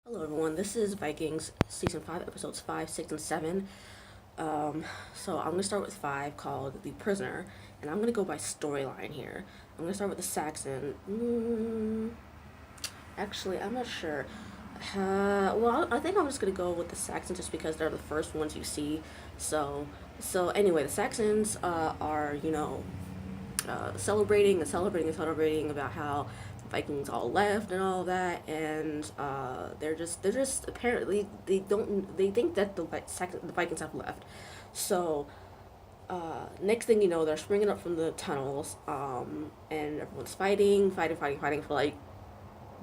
Hello everyone, this is Vikings Season 5, Episodes 5, 6, and 7. So I'm going to start with 5 called The Prisoner, and I'm going to go by storyline here. I'm going to start with the Saxon. Actually, I'm not sure. I think I'm just going to go with the Saxons just because they're the first ones you see. So anyway, the Saxons are, celebrating about how the Vikings all left and all that, and they're just apparently they think that the Vikings have left. So next thing you know, they're springing up from the tunnels, and everyone's fighting for like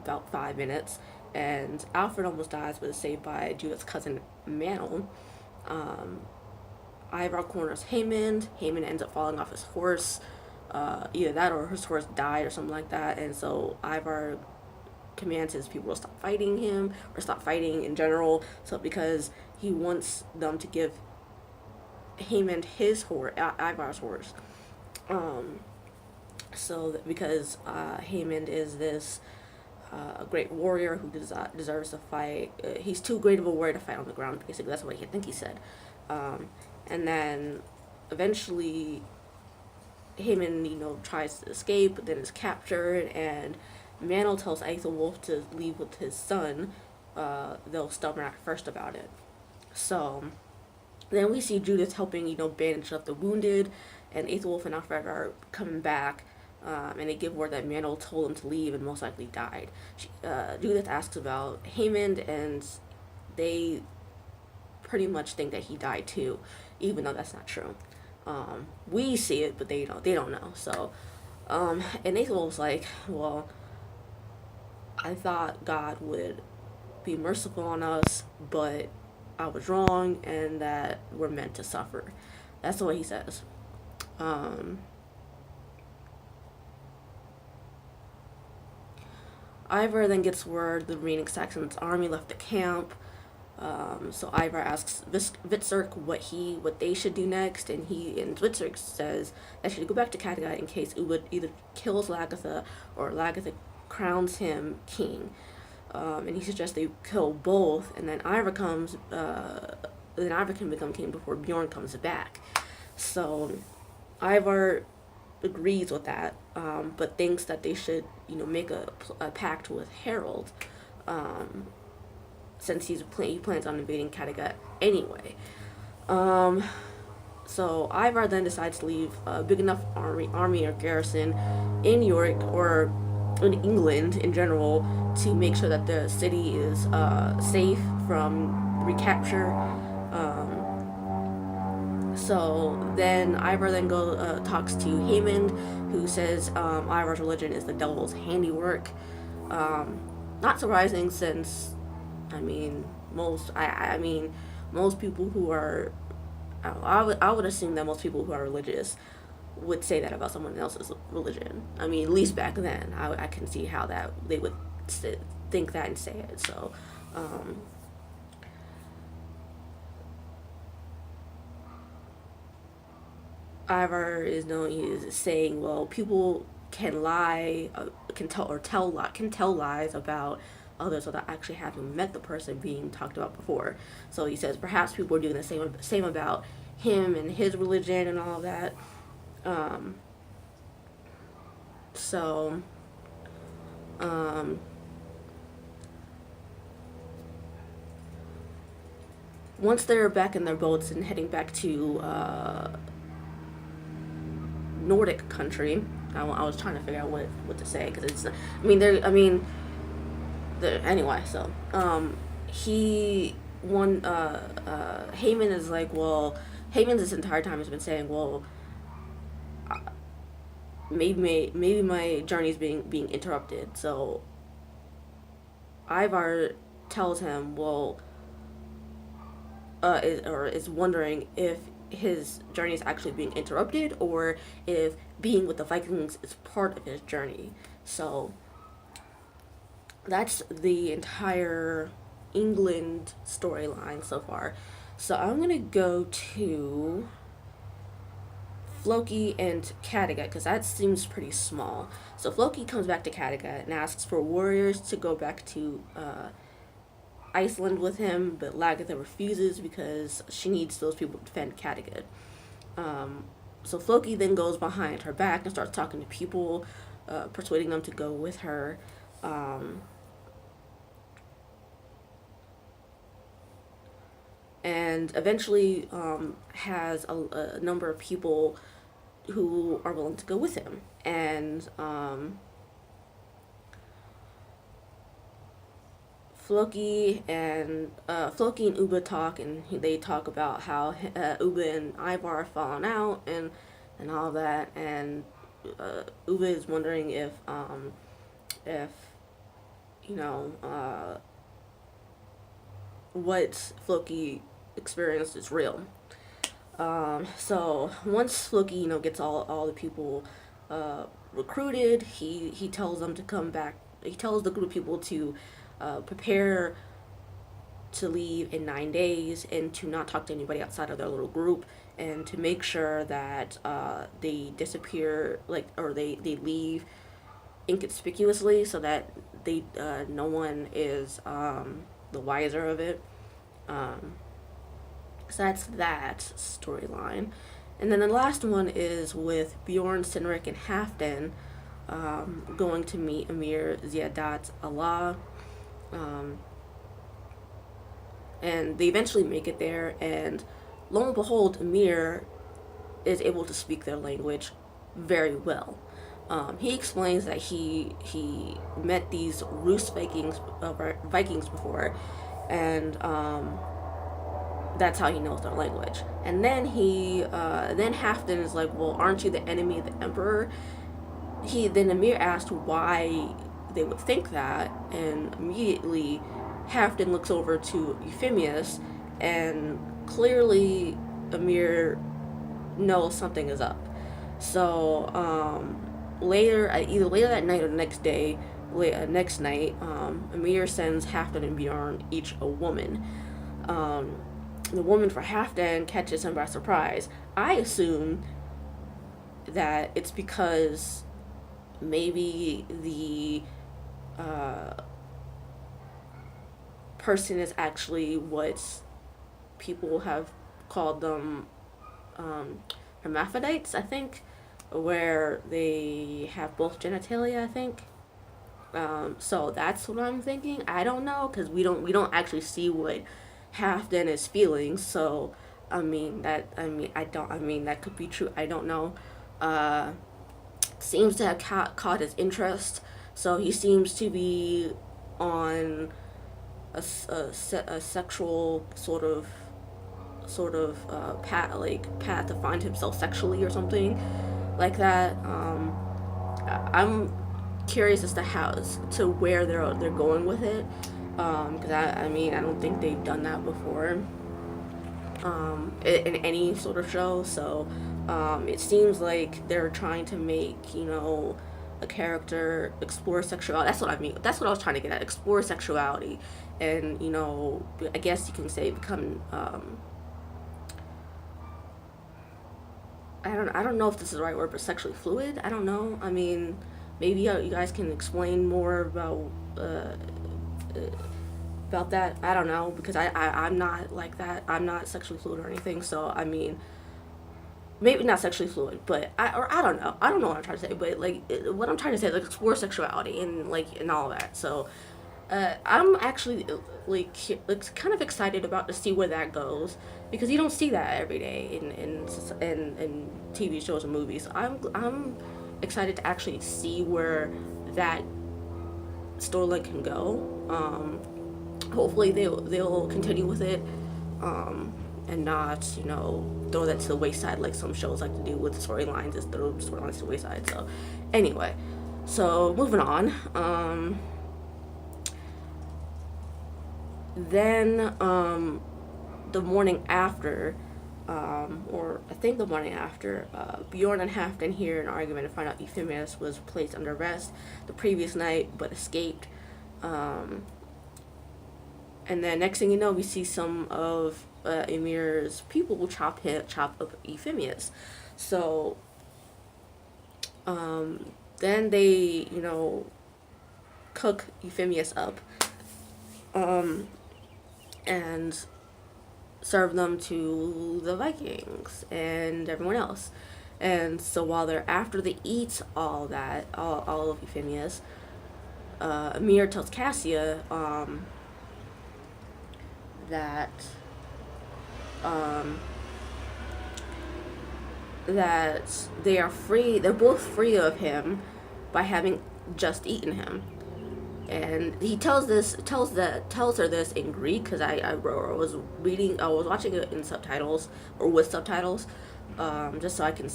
about 5 minutes, and Alfred almost dies, but is saved by Judith's cousin Manon. Um, Ivar corners Haymond. Haymond ends up falling off his horse. Either that or his horse died or something like that. And so Ivar commands his people to stop fighting him or stop fighting in general. So because he wants them to give Haymond his horse, Ivar's horse. Um, because Haymond is this a great warrior who deserves to fight. He's too great of a warrior to fight on the ground. Basically, that's what I think he said. Um, and then eventually Haymond, tries to escape, but then is captured, and Manel tells Aethelwulf to leave with his son, though stubborn at first about it. So then we see Judith helping, bandage up the wounded, and Aethelwulf and Alfred are coming back, and they give word that Manel told them to leave and most likely died. Judith asks about Haymond, and they pretty much think that he died too, even though that's not true. We see it, but they don't know. So, and Nathan was like, well, I thought God would be merciful on us, but I was wrong, and that we're meant to suffer. That's what he says. Um, Ivar then gets word the remaining Saxons' army left the camp. So Ivar asks Vitzerk what they should do next, and Vitzerk says that she should go back to Kattegat in case Ubud either kills Lagatha or Lagatha crowns him king. And he suggests they kill both, and then Ivar can become king before Bjorn comes back. So Ivar agrees with that, but thinks that they should make a pact with Harold. Since he plans on invading Kattegat anyway. So Ivar then decides to leave a big enough army or garrison in York or in England in general to make sure that the city is safe from recapture. So then Ivar then talks to Haymond, who says Ivar's religion is the devil's handiwork. Not surprising, since most people who are, I would assume that most people who are religious would say that about someone else's religion. At least back then, I can see how that they would think that and say it. So, Ivar is saying, well, people can lie, can tell lies about others without actually having met the person being talked about before. So he says perhaps people are doing the same about him and his religion and all of that. Um, so um, once they're back in their boats and heading back to Nordic country, I was trying to figure out what to say, because it's anyway. So he one Haymond is like, well, Haymond this entire time has been saying, well, maybe my journey is being interrupted. So Ivar tells him, well, is wondering if his journey is actually being interrupted, or if being with the Vikings is part of his journey. So that's the entire England storyline so far. So I'm gonna go to Floki and Kattegat, because that seems pretty small. So Floki comes back to Kattegat and asks for warriors to go back to Iceland with him, but Lagatha refuses because she needs those people to defend Kattegat. So Floki then goes behind her back and starts talking to people, persuading them to go with her. And eventually has a number of people who are willing to go with him. And Floki and Uba talk, and they talk about how Uba and Ivar are falling out and all that. And Uba is wondering if you know what Floki experienced is real. So once Floki, gets all the people recruited, he tells them to come back. He tells the group of people to prepare to leave in 9 days and to not talk to anybody outside of their little group, and to make sure that they disappear, or they leave inconspicuously, so that they no one is the wiser of it. So that's that storyline. And then the last one is with Bjorn, Cinric, and Halfdan going to meet Emir Ziadat Allah. And they eventually make it there, and lo and behold, Emir is able to speak their language very well. He explains that he met these Rus Vikings before, and that's how he knows their language. And then then Halfdan is like, well, aren't you the enemy of the emperor? Then Emir asked why they would think that, and immediately Halfdan looks over to Euphemius, and clearly Emir knows something is up. So either later that night or the next day, next night, Emir sends Halfdan and Bjorn each a woman. The woman for Halfdan catches him by surprise. I assume that it's because maybe the person is actually what people have called them, hermaphrodites, I think, where they have both genitalia, I think. So that's what I'm thinking. I don't know, because we don't actually see what Halfdan is feeling. So that could be true. I don't know. Seems to have caught his interest. So he seems to be on a sexual sort of path to find himself sexually or something like that. I'm curious as to where they're going with it, because I don't think they've done that before in any sort of show. So it seems like they're trying to make a character explore sexuality. That's what I mean. That's what I was trying to get at. Explore sexuality, and I guess you can say become. I don't know if this is the right word, but sexually fluid. I don't know. Maybe you guys can explain more about that. I don't know, because I'm not like that. I'm not sexually fluid or anything. So maybe not sexually fluid, but I don't know. I don't know what I'm trying to say, but what I'm trying to say is explore sexuality and all that. So I'm actually kind of excited about to see where that goes, because you don't see that every day in TV shows and movies. I'm excited to actually see where that storyline can go. Hopefully they'll continue with it, and not throw that to the wayside like some shows like to do with storylines, is throw storylines to the wayside. So anyway, moving on. Then the morning after, or I think the morning after, Bjorn and Halfdan hear an argument and find out Euphemius was placed under arrest the previous night but escaped. And then next thing you know, we see some of Emir's people chop up Euphemius. So then they cook Euphemius up. and serve them to the Vikings and everyone else. And so while they're after they eat all that, all of Euphemius, Ymir tells Cassia that um, that they are free. They're both free of him by having just eaten him. And he tells her this in Greek, because I was watching it in subtitles or with subtitles, just so I can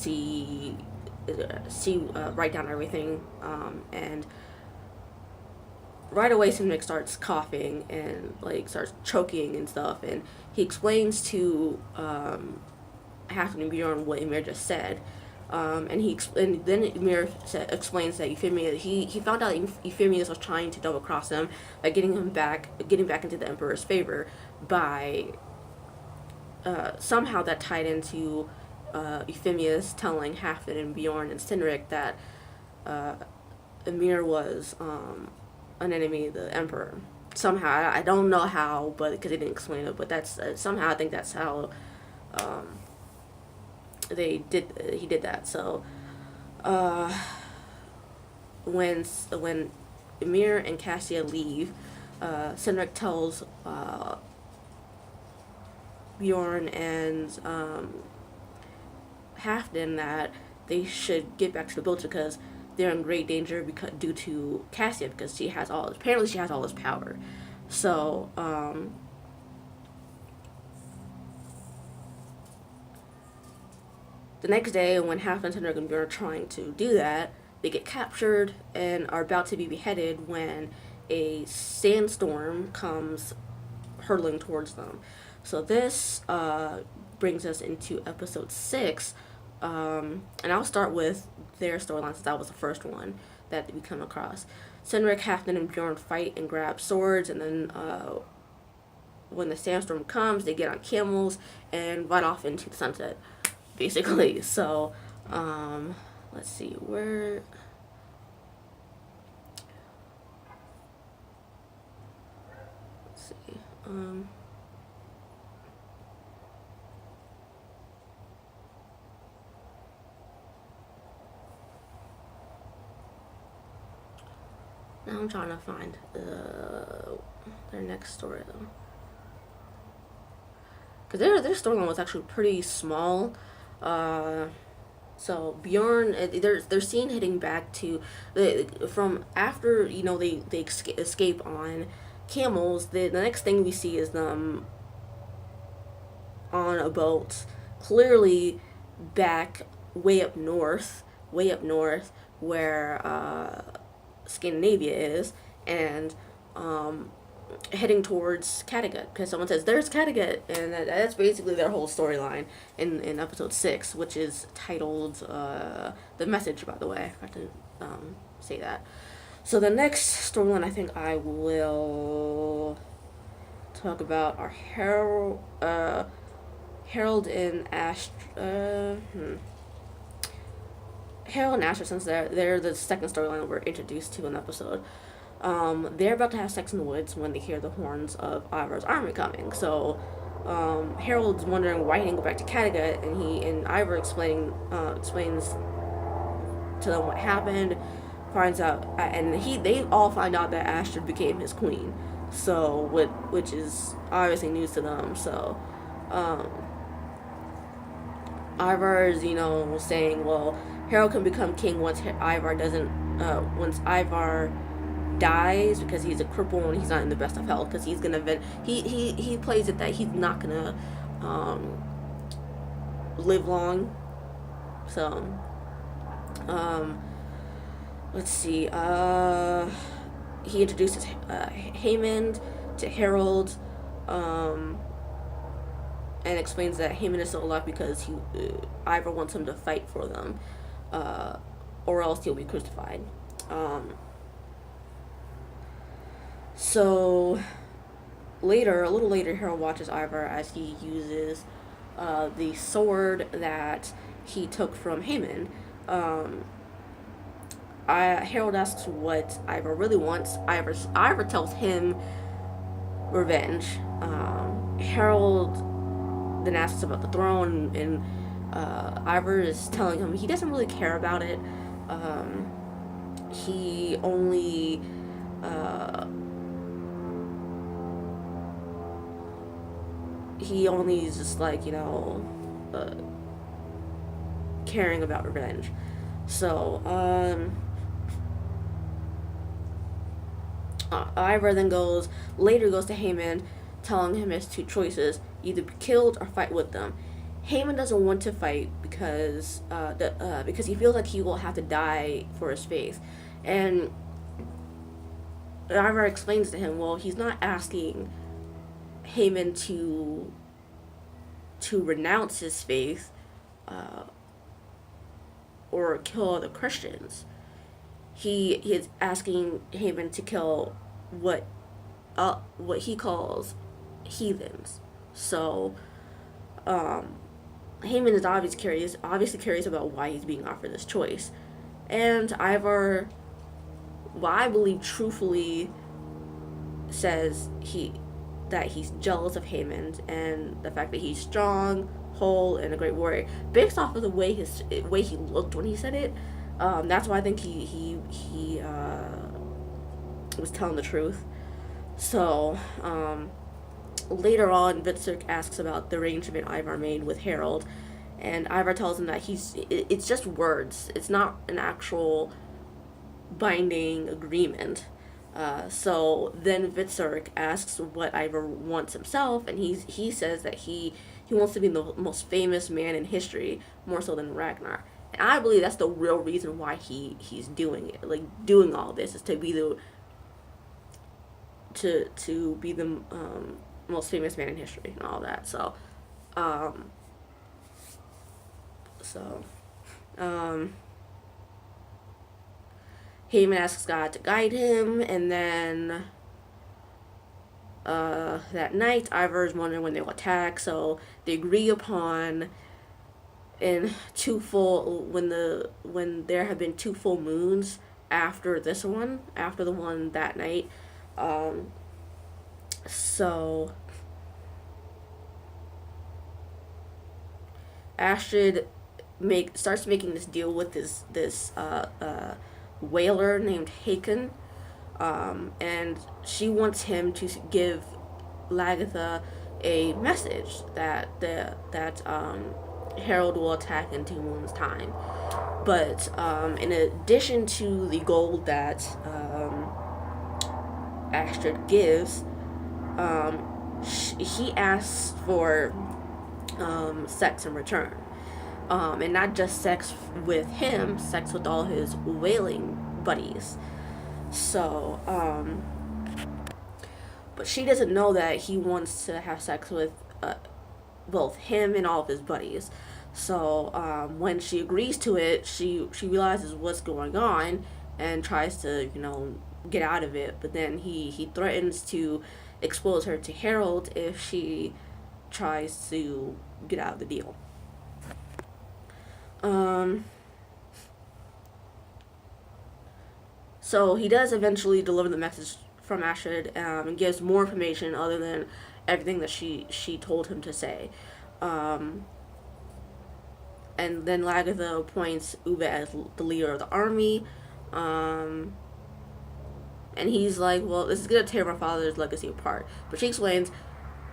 write down everything. And right away, Cinric starts coughing and like starts choking and stuff, and he explains to Halfdan and Bjorn what Ymir just said. And then Ymir explains that Euphemius, he found out Euphemius was trying to double cross him by getting back into the Emperor's favor by somehow that tied into Euphemius telling Halfdan and Bjorn and Cinric that Ymir was an enemy of the Emperor. Somehow, I don't know how, but because he didn't explain it, but that's somehow I think that's how he did that. So when Ymir and Cassia leave, Cinric tells Bjorn and Halfdan that they should get back to the village because they're in great danger due to Cassia, because she has all this power. So the next day, when Halfdan, Cinric, and Bjorn are trying to do that, they get captured and are about to be beheaded when a sandstorm comes hurtling towards them. So this brings us into episode 6, and I'll start with their storyline since that was the first one that we come across. Cinric, Halfdan, and Bjorn fight and grab swords, and then when the sandstorm comes, they get on camels and ride off into the sunset, basically. So, let's see, let's see, now I'm trying to find their next story, though, because their storyline was actually pretty small. So Bjorn, they're seen heading back to from after they escape on camels. The next thing we see is them on a boat, clearly back way up north where Scandinavia is, and heading towards Kattegat, because someone says there's Kattegat, and that's basically their whole storyline in episode 6, which is titled The Message, by the way. I forgot to say that. So the next storyline I think I will talk about are Harold and Harold and Asher, since they're the second storyline we're introduced to in the episode. They're about to have sex in the woods when they hear the horns of Ivar's army coming. So Harold's wondering why he didn't go back to Kattegat, and Ivar explains to them what happened. Finds out, and they all find out that Astrid became his queen. So which is obviously news to them. So Ivar is saying, well, Harold can become king once Ivar dies, because he's a cripple and he's not in the best of health, because he's gonna he plays it that he's not gonna live long. So let's see, he introduces Haemond to Harold, and explains that Haemond is still alive because Ivar wants him to fight for them, or else he'll be crucified. So a little later, Harold watches Ivar as he uses the sword that he took from Haemond. Harold asks what Ivar really wants. Ivar tells him revenge. Harold then asks about the throne, and Ivar is telling him he doesn't really care about it. He only is just like, caring about revenge. So Ivar then later goes to Haemon, telling him his two choices: either be killed or fight with them. Haemon doesn't want to fight because he feels like he will have to die for his faith, and Ivar explains to him, well, he's not asking Haemon to renounce his faith or kill other Christians. He is asking Haemon to kill what he calls heathens. So Haemon is obviously curious about why he's being offered this choice, and Ivar, well, I believe truthfully, says that he's jealous of Haemon and the fact that he's strong, whole, and a great warrior, based off of the way he looked when he said it. That's why I think he was telling the truth. So later on, Vitserk asks about the arrangement Ivar made with Harold, and Ivar tells him that it's just words. It's not an actual binding agreement. So then Vitserk asks what Ivar wants himself, and he says that he wants to be the most famous man in history, more so than Ragnar. And I believe that's the real reason why he's doing it. Like, doing all this is to be the most famous man in history and all that. So Haemon asks God to guide him, and then that night Ivar is wondering when they'll attack, so they agree upon when there have been 2 full moons after the one that night. So Astrid starts making this deal with this whaler named Hakon, and she wants him to give Lagertha a message that Harold will attack in 2 moons' time. But in addition to the gold that Astrid gives, he asks for sex in return. And not just sex with him, sex with all his whaling buddies. So, but she doesn't know that he wants to have sex with both him and all of his buddies. So, when she agrees to it, she realizes what's going on and tries to, get out of it. But then he threatens to expose her to Harold if she tries to get out of the deal. So he does eventually deliver the message from Astrid, and gives more information other than everything that she told him to say. And then Lagertha appoints Ube as the leader of the army. And he's like, well, this is going to tear my father's legacy apart. But she explains,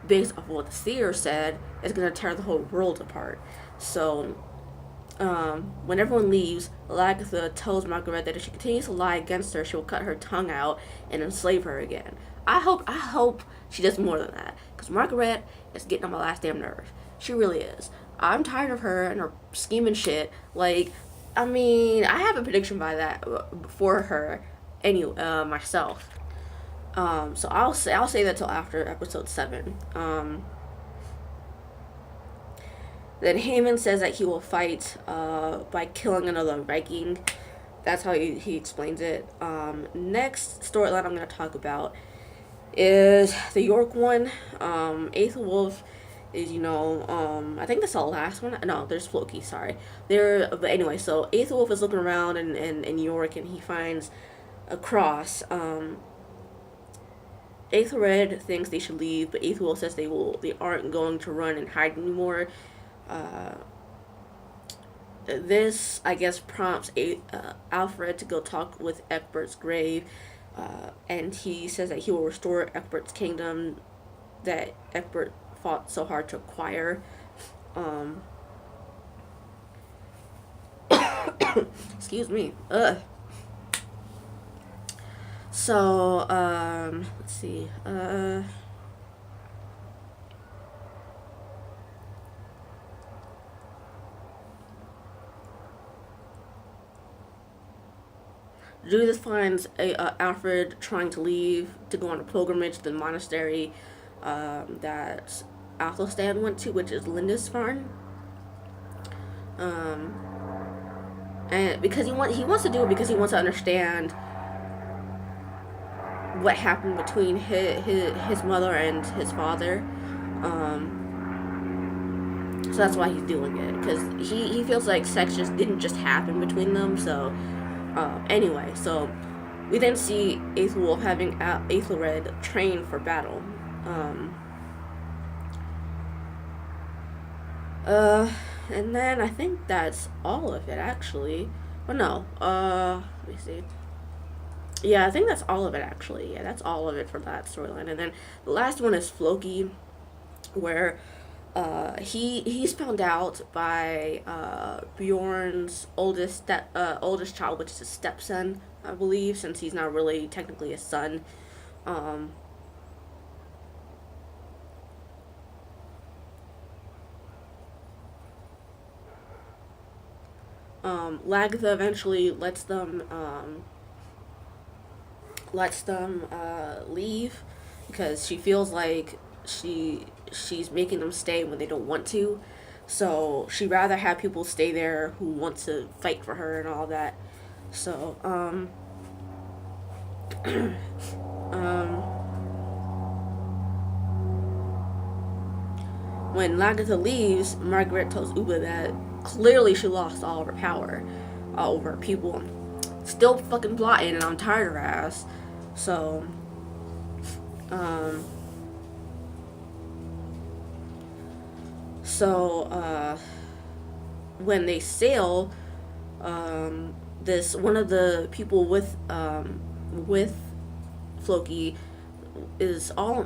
based off what the seer said, it's going to tear the whole world apart. So when everyone leaves, Lagertha tells Margaret that if she continues to lie against her, she will cut her tongue out and enslave her again. I hope she does more than that, because Margaret is getting on my last damn nerve. She really is. I'm tired of her and her scheming shit. Like, I mean, I have a prediction by that for her, myself. So I'll say that till after episode 7. Then Haemon says that he will fight by killing another Viking. That's how he explains it. Next storyline I'm going to talk about is the York one. Aethelwulf is, I think that's the last one. No, there's Floki, sorry. But anyway, so Aethelwulf is looking around in York, and he finds a cross. Aethelred thinks they should leave, but Aethelwulf says they aren't going to run and hide anymore. Uh, this, I guess, prompts Alfred to go talk with Egbbert's grave, and he says that he will restore Egbbert's kingdom that Egbert fought so hard to acquire. Excuse me. Ugh. So, let's see. Judith finds Alfred trying to leave to go on a pilgrimage to the monastery that Athelstan went to, which is Lindisfarne. And because he wants to do it because he wants to understand what happened between his mother and his father. So that's why he's doing it, because he feels like sex didn't just happen between them. So anyway, so we then see Aethelwulf having Aethelred train for battle. And then I think that's all of it, actually. Oh no, let me see. Yeah, I think that's all of it, actually. Yeah, that's all of it for that storyline. And then the last one is Floki, where he's found out by Bjorn's oldest child, which is his stepson, I believe, since he's not really technically a son. Lagatha eventually lets them leave because she feels like she's making them stay when they don't want to. So she'd rather have people stay there who want to fight for her and all that. So when Lagatha leaves, Margaret tells Uba that clearly she lost all of her power over her people. Still fucking plotting, and I'm tired of her ass. So, when they sail, this one of the people with Floki is all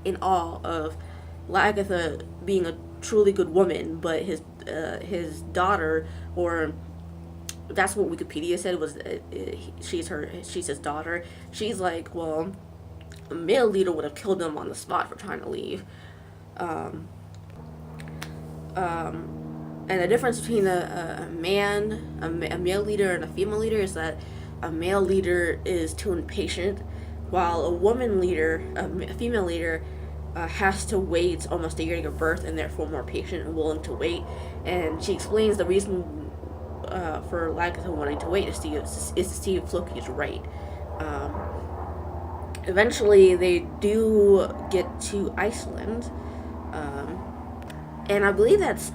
in awe of Lagatha being a truly good woman, but his daughter, or that's what Wikipedia said, was she's his daughter. She's like, well, a male leader would have killed him on the spot for trying to leave. And the difference between a male leader, and a female leader is that a male leader is too impatient, while a woman leader, a female leader, has to wait almost a year to give birth, and therefore more patient and willing to wait. And she explains the reason for Lagatha wanting to wait is to see if Floki is right. Eventually, they do get to Iceland, and I believe that's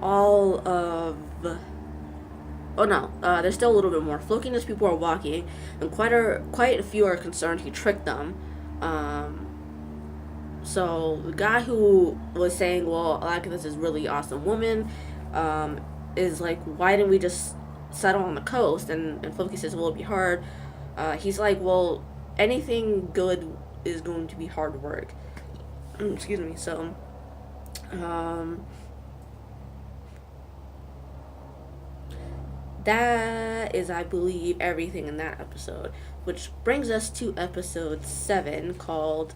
all of. Oh no, there's still a little bit more. Floki and his people are walking, and quite a few are concerned he tricked them. So the guy who was saying, well, Lagatha's this really awesome woman, is like, why didn't we just settle on the coast? And Floki says, well, it'd be hard. He's like, well, anything good is going to be hard work. Excuse me. So, that is, I believe, everything in that episode, which brings us to episode 7, called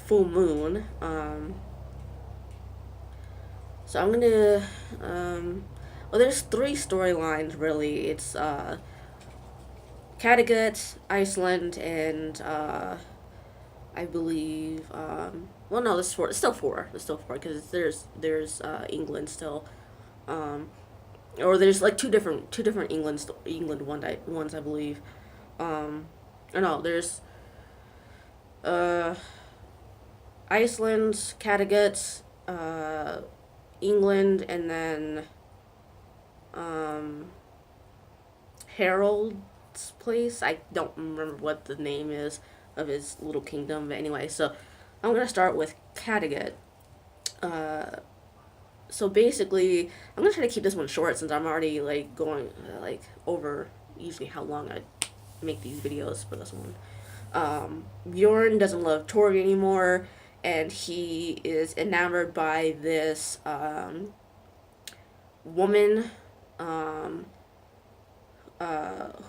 Full Moon. So I'm gonna well, there's 3 storylines really. It's Kattegat, Iceland, and I believe well, no, there's 4. It's still 4. There's still 4 because there's England still. Or there's like two different England ones, I believe. No, there's Iceland, Kattegat, England, and then Harold, God's place. I don't remember what the name is of his little kingdom, but anyway, so I'm gonna start with Kattegat. So basically, I'm gonna try to keep this one short since I'm already like going over usually how long I make these videos for this one. Bjorn doesn't love Torg anymore, and he is enamored by this woman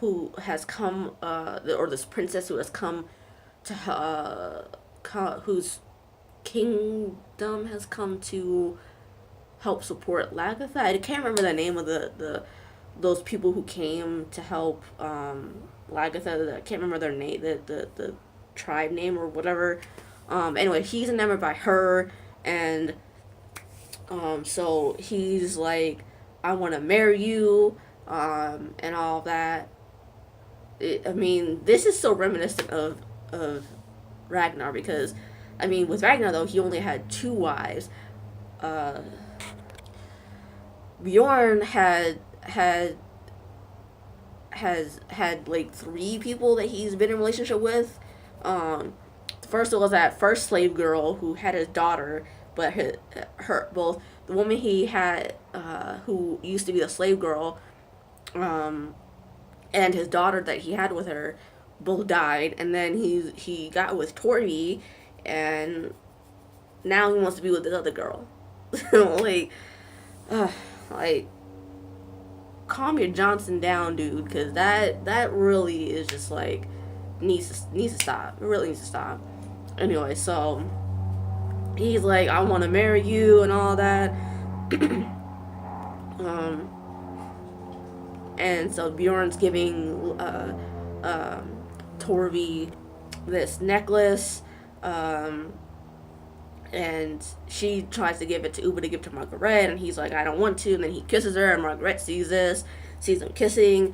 who has come, or this princess who has come to, whose kingdom has come to help support Lagatha. I can't remember the name of those people who came to help Lagatha. I can't remember their name, the tribe name or whatever. Anyway, he's enamored by her, and so he's like, I want to marry you, and all that. I mean, this is so reminiscent of Ragnar, because, I mean, with Ragnar, though, he only had 2 wives. Bjorn has had like 3 people that he's been in a relationship with. First was that first slave girl who had his daughter, but both the woman he had, who used to be the slave girl, and his daughter that he had with her, both died. And then he got with Torvi, and now he wants to be with this other girl. Like, calm your Johnson down, dude, because that really is just like needs to stop. It really needs to stop. Anyway, so he's like, I want to marry you and all that. And so Bjorn's giving Torvi this necklace, and she tries to give it to Uba to give to Margaret, and he's like, I don't want to. And then he kisses her, and Margaret sees them kissing,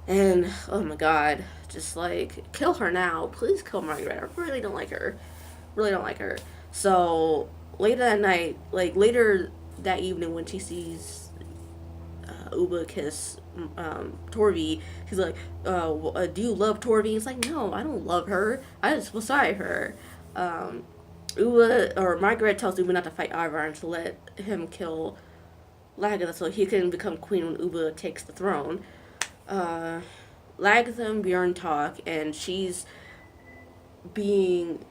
and oh my god, just like, kill her now, please kill Margaret. I really don't like her. So later that evening, when she sees Uba kiss Torvi, he's like, do you love Torvi? He's like, no, I don't love her, I just beside her. Margaret tells Uba not to fight Ivar and to let him kill Lagatha so he can become queen when Uba takes the throne. Lagatha and Bjorn talk, and she's being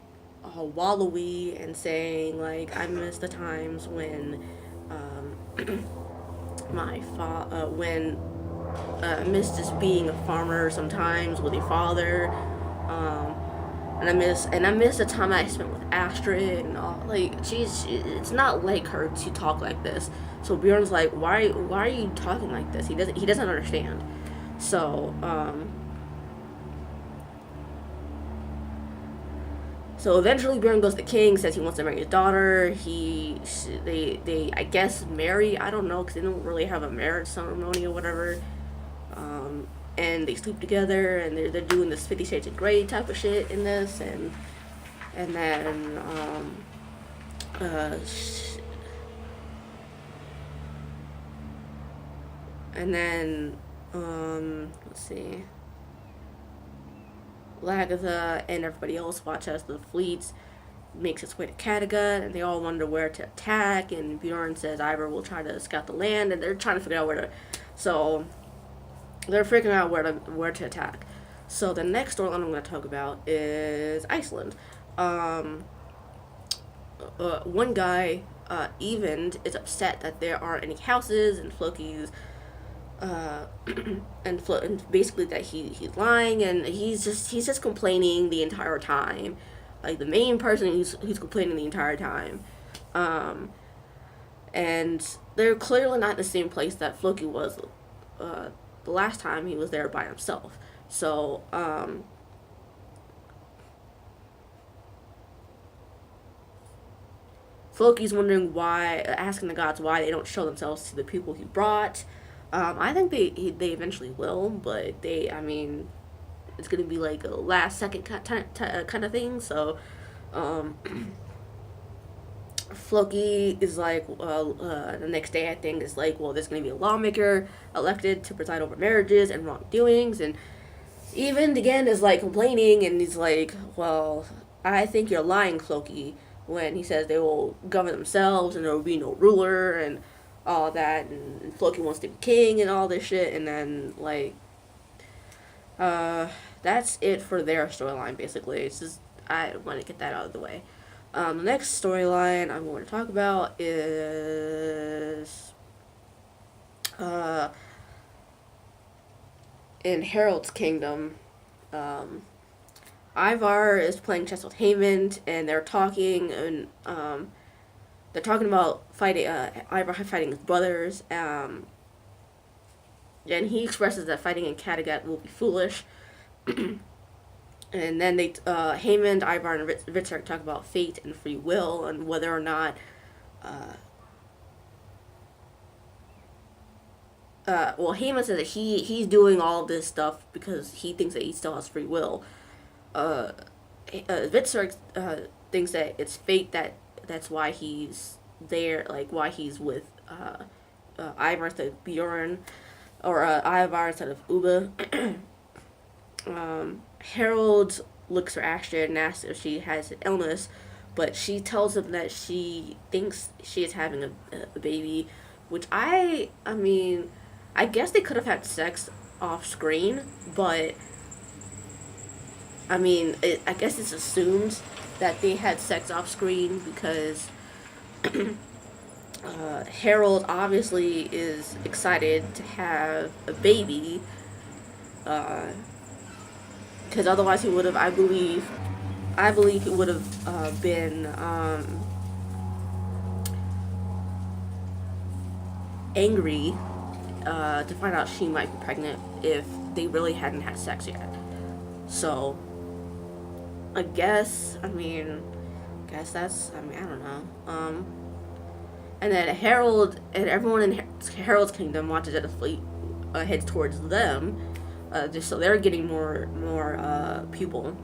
wallowy and saying, like, I miss the times when I miss just being a farmer sometimes with your father. And I miss the time I spent with Astrid and all. Like, it's not like her to talk like this. So Bjorn's like, why are you talking like this? He doesn't understand. So eventually Bjorn goes to the king, says he wants to marry his daughter. They I guess marry. I don't know, because they don't really have a marriage ceremony or whatever. And they sleep together, and they're doing this 50 Shades of Grey type of shit in this, and then let's see, Lagatha and everybody else watch as the fleet makes its way to Kattegat, and they all wonder where to attack, and Bjorn says Ivar will try to scout the land, and they're trying to figure out they're figuring out where to attack. So the next storyline I'm going to talk about is Iceland. One guy, Evend, is upset that there aren't any houses, and Floki's, and basically that he's lying, and he's just complaining the entire time, like the main person who's complaining the entire time. And they're clearly not in the same place that Floki was the last time he was there by himself. So Floki's asking the gods why they don't show themselves to the people he brought. I think they eventually will, but it's gonna be like a last second kind of thing. So Floki is like, the next day I think is like, well, there's going to be a lawmaker elected to preside over marriages and wrongdoings, and even again is like complaining, and he's like, well, I think you're lying, Floki, when he says they will govern themselves and there will be no ruler and all that, and Floki wants to be king and all this shit, and then like, uh, that's it for their storyline basically. It's just I want to get that out of the way. The next storyline I'm going to talk about is uh, in Harold's kingdom. Um, Ivar is playing chess with Haymond, and they're talking about fighting. Ivar fighting his brothers. And he expresses that fighting in Kattegat will be foolish. And then Haymond, Ivar, and Richard talk about fate and free will and whether or not. Well, Haymond says that he's doing all this stuff because he thinks that he still has free will. Uh, Vitserk thinks that it's fate that's why he's there, like why he's with Ivar instead of Bjorn, or Ivar instead of Uba. Harold looks for Astrid and asks if she has an illness, but she tells him that she thinks she is having a baby, which I mean, I guess they could have had sex off screen, but I mean, I guess it's assumed that they had sex off screen because Harold obviously is excited to have a baby, because otherwise he would have, I believe he would have been angry to find out she might be pregnant if they really hadn't had sex yet. So I guess that's, I don't know. And then Harold and everyone in Harold's kingdom watches as the fleet heads towards them, just so they're getting more people.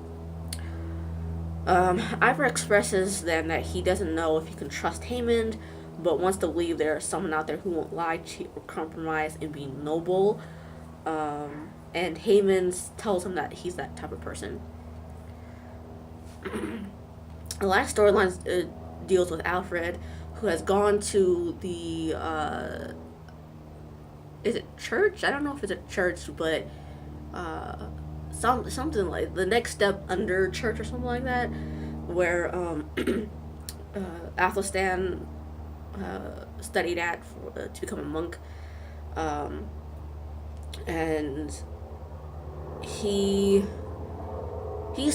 Ivar expresses then that he doesn't know if he can trust Haymond, but wants to believe there's someone out there who won't lie, cheat, or compromise and be noble. And Haymond tells him that he's that type of person. The last storyline deals with Alfred, who has gone to the is it church? I don't know if it's a church, but something like the next step under church or something like that, where Athelstan studied at to become a monk, and he's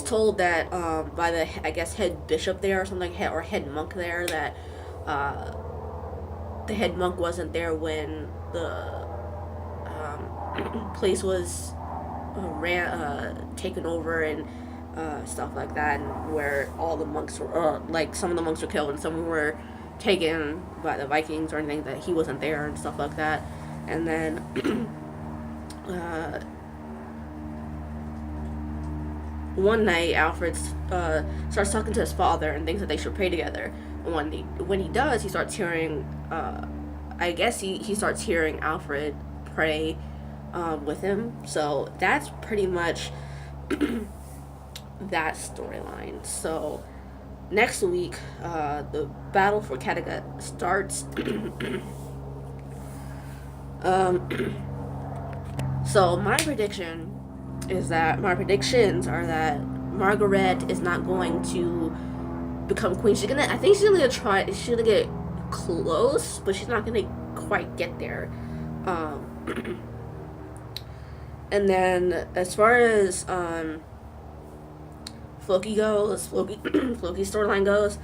told that by the, I guess, head bishop there or something, or head monk there, that the head monk wasn't there when the place was taken over and stuff like that, and where all the monks were, like some of the monks were killed and some were taken by the Vikings or anything, that he wasn't there and stuff like that. And then one night Alfred starts talking to his father and thinks that they should pray together. And when he does, he starts hearing I guess he starts hearing Alfred pray with him. So that's pretty much that storyline. So next week, the battle for Kattegat starts. So my predictions are that Margaret is not going to become queen. She's gonna get close, but she's not gonna quite get there. And then as far as Floki's storyline goes,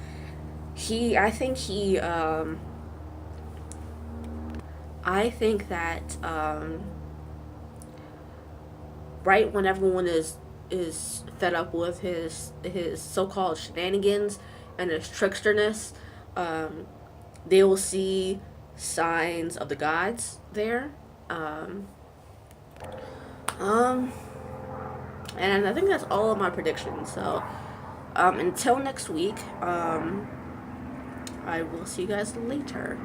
I think that right when everyone is fed up with his so-called shenanigans and his tricksterness, they will see signs of the gods there. And I think that's all of my predictions. So until next week, I will see you guys later.